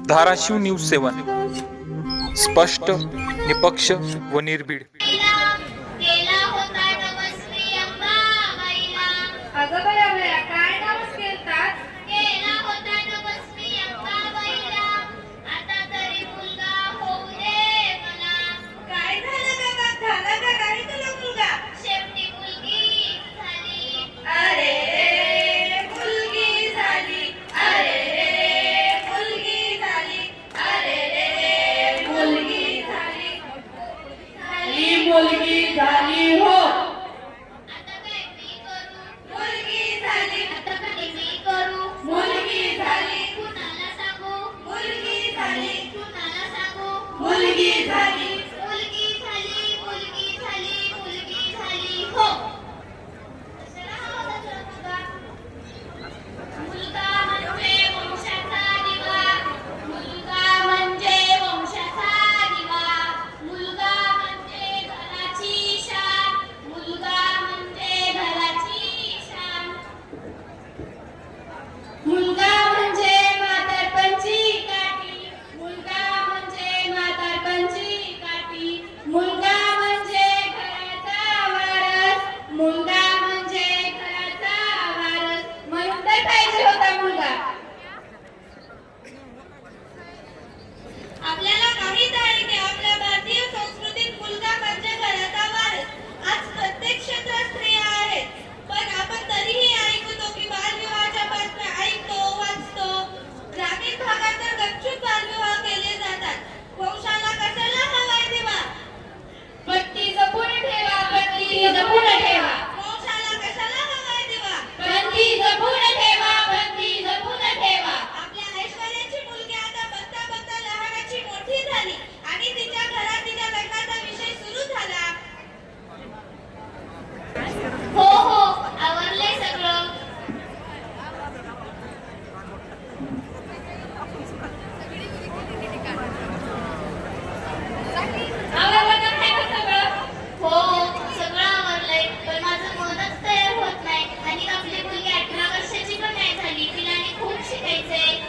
Dharashiv news 7 स्पष्ट, निपक्ष व निर्भीड. मुलगी झाली हो. आता काय मी करू? मुलगी झाली. आता काय मी करू? मुलगी झाली. कुणाला सांगू? मुलगी झाली. कुणाला सांगू? मुलगी झाली. मुलगी झाली. मुलगी झाली. मुलगी झाली हो. कशाला हवा तुला? मुलगा म्हणजे वंशाचा दिवा. मुलगा म्हणजे वंशाचा दिवा. मुलगा म्हणजे घराची शान. मुलगा म्हणजे घराची शान. मुलगा म्हणजे म्हातारपणची काठी. मुलगा म्हणजे म्हातारपणची काठी. मुलगा म्हणजे घराचा वारस. मुलगा म्हणजे घराचा वारस. म्हणून तर पाहिजे होता मुलगा. आपल्याला माहित आहे की आपल्या भारतीय संस्कृतीत मुलगा म्हणजे घराचा वारस. आज प्रत्येक क्षेत्रात स्त्रिया आहेत, पण आपण तरीही ऐकतो की बालविवाहाच्या बातम्या ऐकतो, वाचतो. ग्रामीण भागात तर गपचूप बालविवाह केले जातात. वंशाला कशाला हवाय दिवा? बत्ती जपून ठेवा. बत्ती जपून ठेवा. वंशाला कशाला हवाय दिवा? बत्ती जपून ठेवा. बत्ती जपून ठेवा. आपल्या ऐश्वर्याची मुलगी आता बघता बघता लहानाची मोठी झाली आणि तिच्या घरात तिच्या लग्नाचा विषय सुरू झाला. हो हो, आवरलंय सगळं. आवरलं का काय गं सगळं? हो, सगळं आवरलंय, पण माझं मनच तयार होत नाही. आणि आपली मुलगी 18 वर्षाची पण नाही झाली. तिला आणि खूप शिकायचंय.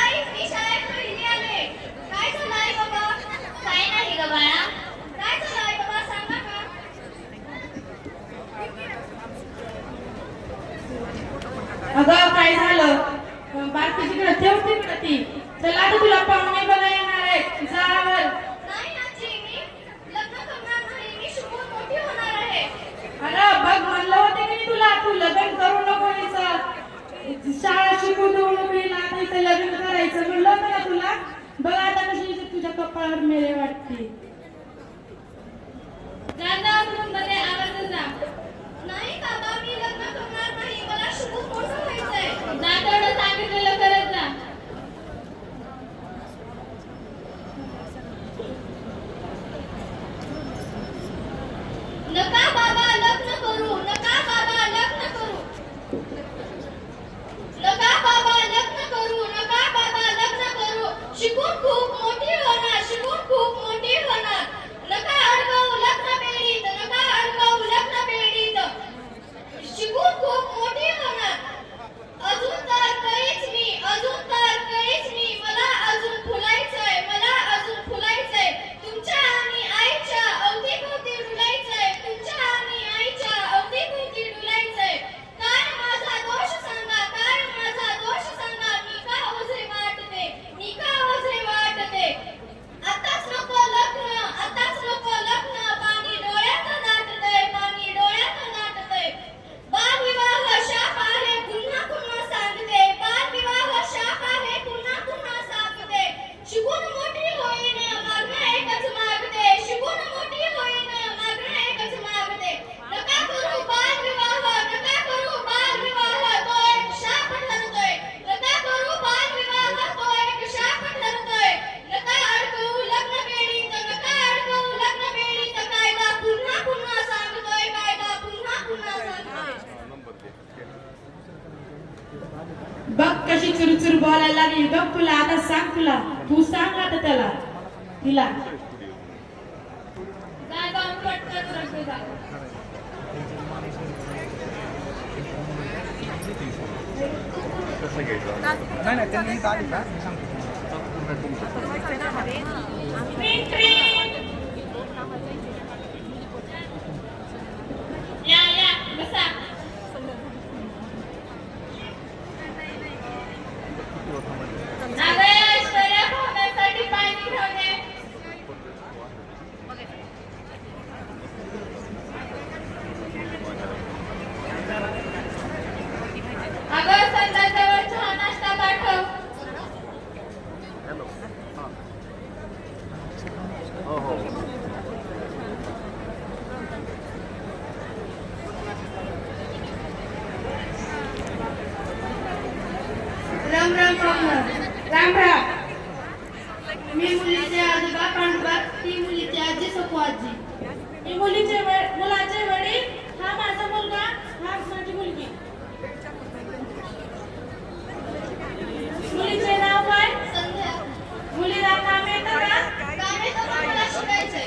आई, मी शाळेत पहिली आले. काय झालं आई बाबा? काय नाही ग बाळा. काय झालं आई बाबा, सांगा का? अगं काय झालं? बाकी तिकडे ठेवते का ती? चला आता तुला पाहुणे बघा येणार आहे. जावर. नाही आजी, मी लग्न करणार नाही. मी शिकून मोठी होणार आहे. अरे बघ, म्हणलं होतं की तुला तू लग्न करू नको हिचं. शाळा शिकू देऊ नको हिला. आता हिचं लग्न करायचं म्हणलं होतं ना तुला. बघ आता कशी तुझ्या कपाळावर मेले वाटते. जा मध्ये आवाज जा. नाही बाबा, मी लग्न करणार नाही. मला शिकून मोठं व्हायचंय. जा, तेवढं सांगितलेलं करत जा. नका बाबा लग्न करू. नका बाबा लग्न करू. नका बाबा लग्न करू. नका बाबा लग्न करू. शिकून खूप मोठी होणार. शिकून खूप मोठी होणार. नका अडकवू लग्न बेडीत. नका अडकवू लग्न बेडीत. शिकून खूप मोठी होणार. अजून तर काहीच मी. अजून तर काहीच मी. मला अजून फुलायचंय. मला अजून फुलायचंय. तुमच्या आणि आईच्या अवतीभोवती डुलायचंय. तुमच्या आणि आईच्या अवतीभोवती डुलायचंय. काय माझा दोष सांगा. काय माझा दोष सांगा. मी का ओझे वाटते. मी का ओझे वाटते. आताच नको लग्न. आताच नको लग्न. पाणी डोळ्यात नाटतंय. पाणी डोळ्यात नाटतंय. बालविवाह शाप आहे. पुन्हा पुन्हा सांगते. बालविवाह शाप आहे. पुन्हा पुन्हा सांगते. शिकून मोठी होईन. मागणं एकच मागते. शिकून मोठी होईन. मागणं एकच मागते. नका करू बालविवाह. नका करू बालविवाह. तो एक शाप ठरतोय. नका करू बालविवाह. तो एक शाप ठरतोय. नका अडकवू लग्न बेडीत. नका अडकवू लग्न बेडीत. कायदा पुन्हा पुन्हा सांगतोय. कायदा पुन्हा पुन्हा सांगतोय. बघ कशी चुरचुर बोलायला लागली. बघ तुला आता सांग. तुला तू सांग आता त्याला तिला. काय जाऊन पटकन रस्ते जा. नाही त्यांनी इथं आली का मी सांगतो ट्रिन ट्रिन या बसा अगं ऐश्वर्या पाहुण्यासाठी पाणी घेऊन ये अगं संध्याजवळ चहा नाश्ता पाठव राम राम पाहुणं राम राम मी मुलीचे आजोबा पांडुबा ती मुलीची आजी सखू आजी मी मुलाचे वडील हा माझा मुलगा हा माझी मुलगी मुलीचे नाव काय संध्या मुलीला काम येतं का काम येतं पण मला शिकायचंय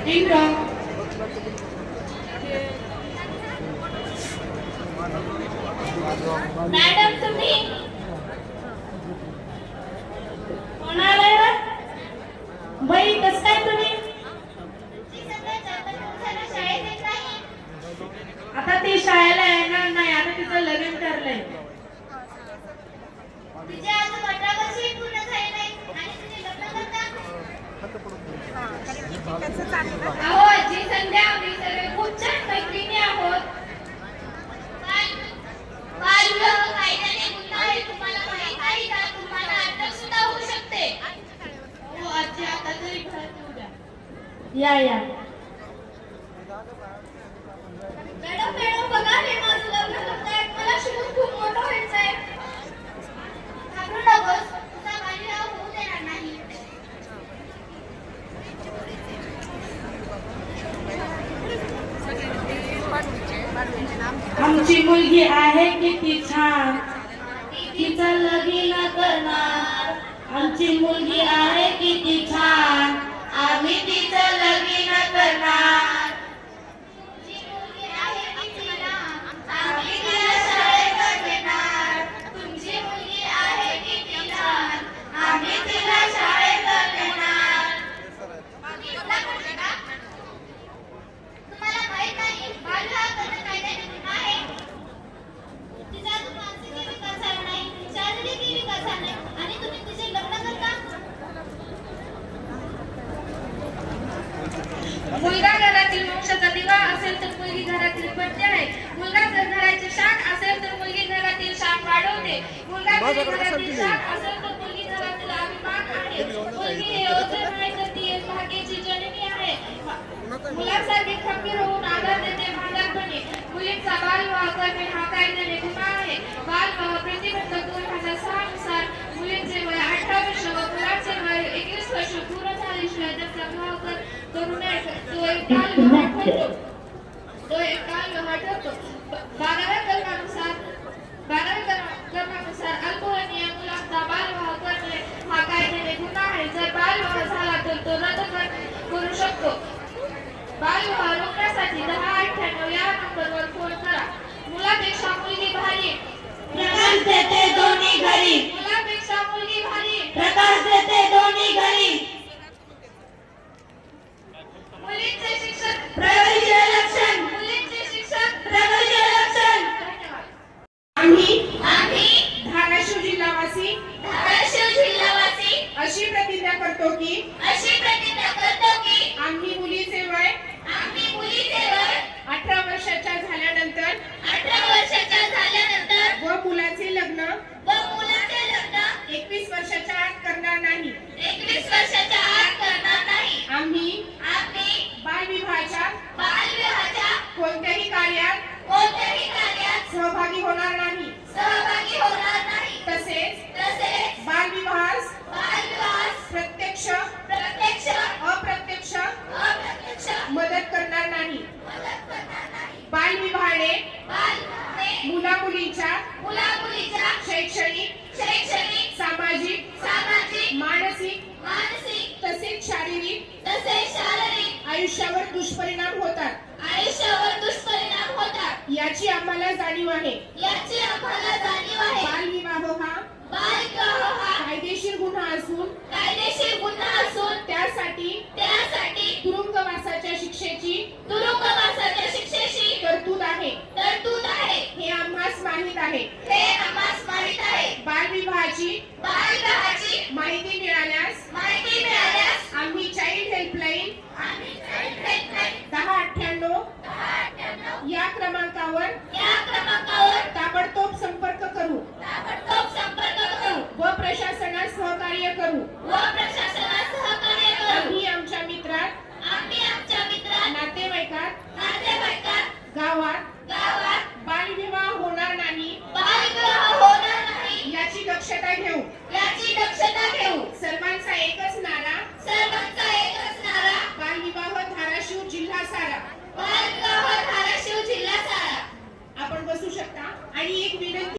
डिंग डॉंग मॅडम तुम्ही कोण आलाय बाई कसं काय तुम्ही ती सध्या 4-5 दिवसाला शाळेत येत नाही आता ती शाळेला येणार नाही आता तिचं लग्न ठरलंय तिचे अजून 18 वर्षही पूर्ण झाले नाही आणि तिचे लग्न करता अहो आजी संध्या आम्ही सगळे खूप छान मैत्रिणी आहोत बालविवाह कायद्याने गुन्हा आहे तुम्हाला माहित आहे का तुम्हाला अटक सुद्धा होऊ शकते हो आजी आता तरी घरात येऊ द्या या मॅडम बघा हे माझं लग्न करतायत मला शिकून खूप मोठं व्हायचंय घाबरू नकोस तुझा बालविवाह होऊ देणार नाही आमची मुलगी आहे किती छान तिचं लगीन करणार आमची मुलगी आहे किती छान आम्ही तिचं लगीन करणार तुमची मुलगी आहे किती लहान आम्ही तिला शाळेत नेणार तुमची मुलगी आहे किती लहान आम्ही तिला शाळेत नेणार तुम्हाला माहित नाही बालविवाह करणं कायद्याने गुन्हा आहे तिचा अजून मानसिक विकास झाला नाही शारीरिक विकास झाला नाही आणि तुम्ही तिचे लग्न करता मुलगा घरातील वंशाचा दिवा असेल तर मुलगी घरातील पट्टी आहे मुलगा जर घराची शान असेल तर मुलगी घरातील शान वाढवते मुलगा जर घरातील शान असेल तर मुलगी घरातील अभिमान आहे मुलगी हे ओझे नाही तर ती एक भाग्याची जननी आहे मुलांसारखे खंबीर होऊन आदर देते म्हातारपणी मुलींचा बालविवाह करणे हा कायद्याने गुन्हा आहे बालविवाह प्रतिबंधक 2006 नुसार मुलींचे वय 18 वर्ष व मुलांचे वय 21 वर्ष पूर्ण झाल्याशिवाय त्यांचा विवाह करू नये तो एक बालविवाह ठरतो 12व्या कलमानुसार अल्पवयीन मुलांचा बालविवाह करणे हा कायद्याने गुन्हा आहे जर बालविवाह झाला तर तो रद्द करू शकतो बालविवाह रोखण्यासाठी 1098 या नंबरवर फोन करा मुलापेक्षा मुलगी भारी प्रकाश देते दोन्ही घरी मुलापेक्षा मुलगी भारी प्रकाश देते दोन्ही घरी मुलींचे शिक्षण प्रगतीचे लक्षण मुलींचे शिक्षण प्रगतीचे लक्षण धन्यवाद आम्ही धाराशिव जिल्हावासी अशी प्रतिज्ञा करतो की आम्ही मुलीचे वय 18 वर्षाच्या झाल्यानंतर व मुलाचे लग्न 21 वर्षाच्या आत करणार नाही आम्ही बालविवाहाच्या कोणत्याही कार्यात सहभागी होणार नाही तसेच बालविवाहास प्रत्यक्ष अप्रत्यक्ष मदत करणार नाही बालविवाहाने मुला मुलींच्या शैक्षणिक सामाजिक मानसिक मानसिक तसेच शारीरिक तसेच शारीरिक आयुष्यावर दुष्परिणाम होतात आयुष्यावर दुष्परिणाम होतात याची आम्हाला जाणीव आहे. याची आम्हाला जाणीव आहे. बालविवाह हा बालविवाह हा कायदेशीर गुन्हा असून कायदेशीर गुन्हा असून त्यासाठी तुरुंगवासाच्या शिक्षेची तुरुंगवासाच्या शिक्षेची तरतूद आहे. तरतूद आहे. हे आम्हास माहीत आहे. हे आम्हास माहित आहे. बालविवाहाची बालविवाहाची माहिती मिळाल्यास माहिती मिळाल्यास आम्ही चाइल्ड हेल्पलाईन आम्ही चाइल्ड हेल्पलाईन 1098 या क्रमांकावर या क्रमांकावर ताबडतोब संपर्क करू ताबडतोब संपर्क करू व प्रशासनास सहकार्य करू. व प्रशासनास सहकार्य करू. आम्ही आमच्या मित्रात आम्ही आमच्या मित्रांना नातेवाईकात गावात बालविवाह होणार नाही बालविवाह होणार नाही याची दक्षता घेऊ. याची दक्षता घेऊ. सर्वांचा एकच